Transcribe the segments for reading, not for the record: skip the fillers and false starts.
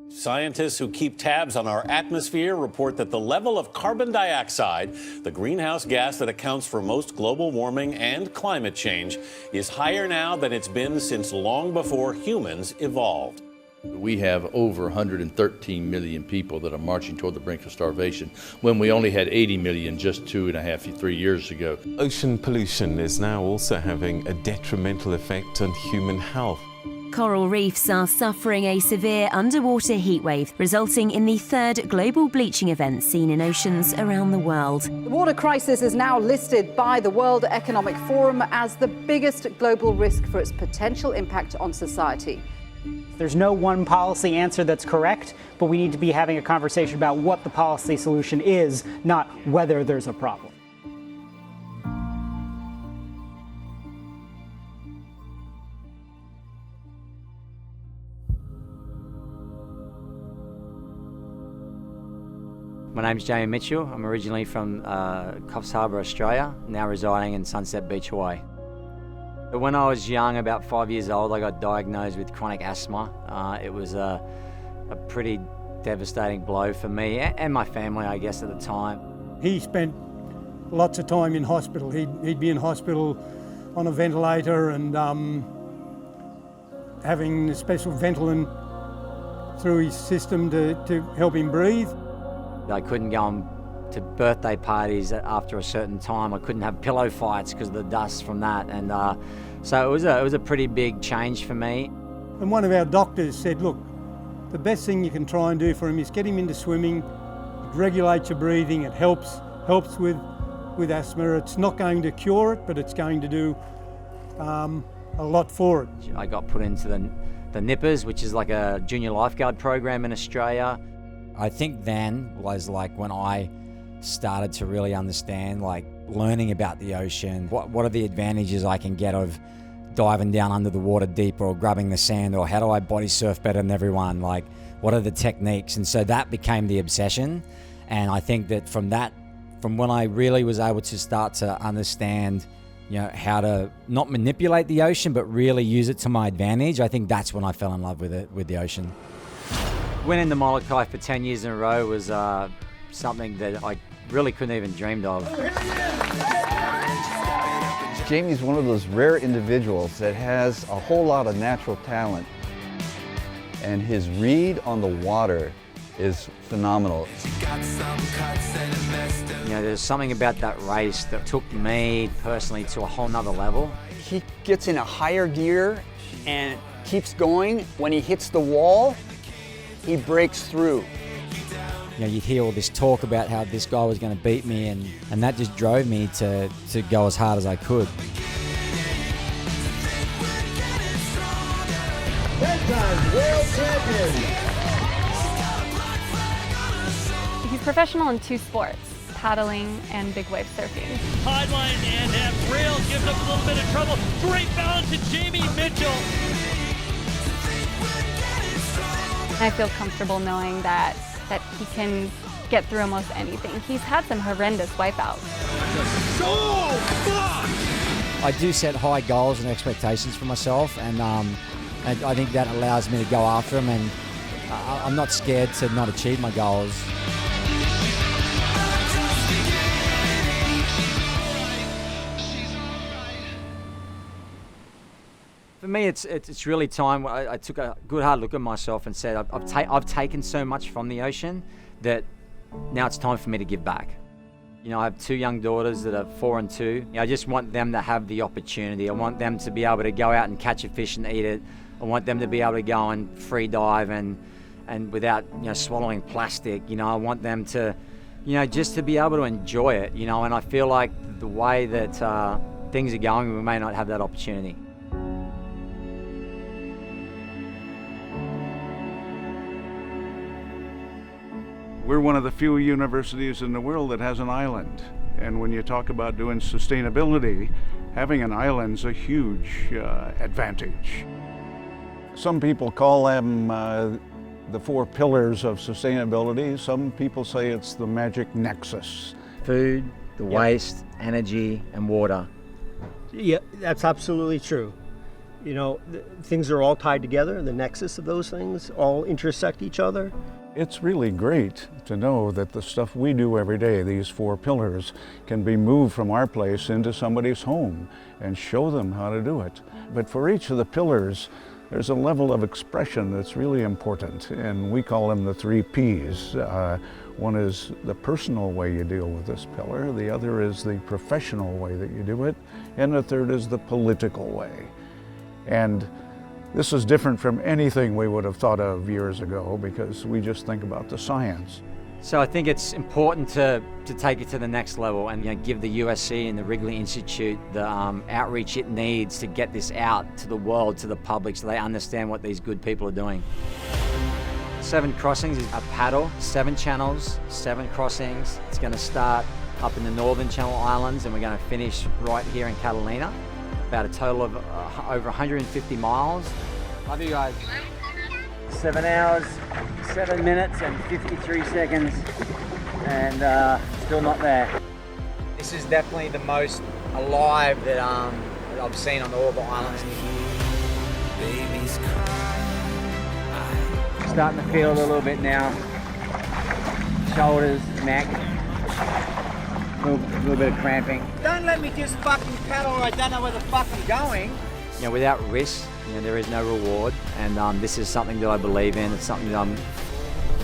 Scientists who keep tabs on our atmosphere report that the level of carbon dioxide, the greenhouse gas that accounts for most global warming and climate change, is higher now than it's been since long before humans evolved. We have over 113 million people that are marching toward the brink of starvation when we only had 80 million just 2.5, 3 years ago. Ocean pollution is now also having a detrimental effect on human health. Coral reefs are suffering a severe underwater heatwave, resulting in the third global bleaching event seen in oceans around the world. The water crisis is now listed by the World Economic Forum as the biggest global risk for its potential impact on society. There's no one policy answer that's correct, but we need to be having a conversation about what the policy solution is, not whether there's a problem. My name's Jamie Mitchell. I'm originally from Coffs Harbour, Australia, now residing in Sunset Beach, Hawaii. When I was young, about 5 years old, I got diagnosed with chronic asthma. It was a pretty devastating blow for me and my family, I guess, at the time. He spent lots of time in hospital. He'd be in hospital on a ventilator and having a special Ventolin through his system to help him breathe. I couldn't go on to birthday parties after a certain time. I couldn't have pillow fights because of the dust from that, and so it was a pretty big change for me. And one of our doctors said, look, the best thing you can try and do for him is get him into swimming. It regulates your breathing. It helps with asthma. It's not going to cure it, but it's going to do a lot for it. I got put into the Nippers, which is like a junior lifeguard program in Australia. I think then was like when I started to really understand, like learning about the ocean. What are the advantages I can get of diving down under the water deeper or grabbing the sand, or how do I body surf better than everyone? Like, what are the techniques? And so that became the obsession. And I think that from when I really was able to start to understand, you know, how to not manipulate the ocean, but really use it to my advantage, I think that's when I fell in love with the ocean. Winning the Molokai for 10 years in a row was something that I really couldn't even dreamed of. Jamie's one of those rare individuals that has a whole lot of natural talent, and his read on the water is phenomenal. You know, there's something about that race that took me personally to a whole nother level. He gets in a higher gear and keeps going. When he hits the wall, he breaks through. You know, you'd hear all this talk about how this guy was going to beat me, and that just drove me to go as hard as I could. World champion. He's professional in two sports, paddling and big wave surfing. Sideline and that rail gives up a little bit of trouble. Great balance to Jamie Mitchell. I feel comfortable knowing that he can get through almost anything. He's had some horrendous wipeouts. I do set high goals and expectations for myself, and I think that allows me to go after them, and I'm not scared to not achieve my goals. For me, it's really time. I took a good hard look at myself and said, I've taken so much from the ocean that now it's time for me to give back. You know, I have two young daughters that are 4 and 2. I just want them to have the opportunity. I want them to be able to go out and catch a fish and eat it. I want them to be able to go and free dive and without, you know, swallowing plastic. You know, I want them to, you know, just to be able to enjoy it. You know, and I feel like the way that things are going, we may not have that opportunity. We're one of the few universities in the world that has an island. And when you talk about doing sustainability, having an island's a huge advantage. Some people call them the 4 pillars of sustainability. Some people say it's the magic nexus. Food, the waste, energy, and water. Yeah, that's absolutely true. You know, things are all tied together, the nexus of those things all intersect each other. It's really great to know that the stuff we do every day, these 4 pillars, can be moved from our place into somebody's home and show them how to do it. But for each of the pillars, there's a level of expression that's really important, and we call them the 3 Ps. One is the personal way you deal with this pillar, the other is the professional way that you do it, and the third is the political way. And this is different from anything we would have thought of years ago because we just think about the science. So I think it's important to take it to the next level and give the USC and the Wrigley Institute the outreach it needs to get this out to the world, to the public, so they understand what these good people are doing. 7 crossings is a paddle, 7 channels, 7 crossings. It's going to start up in the Northern Channel Islands and we're going to finish right here in Catalina. About a total of over 150 miles. Love you guys. 7 hours, 7 minutes and 53 seconds, and still not there. This is definitely the most alive that I've seen on all the islands. Baby's starting to feel it a little bit now. Shoulders, neck, a little bit of cramping. Don't let me just fucking paddle or I don't know where the fuck I'm going. You know, without risk, there is no reward, and this is something that I believe in. It's something that I'm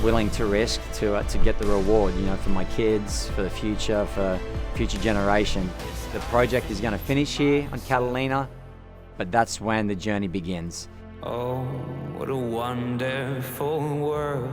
willing to risk to get the reward, for my kids, for the future, for future generation. The project is going to finish here on Catalina, but that's when the journey begins. Oh, what a wonderful world.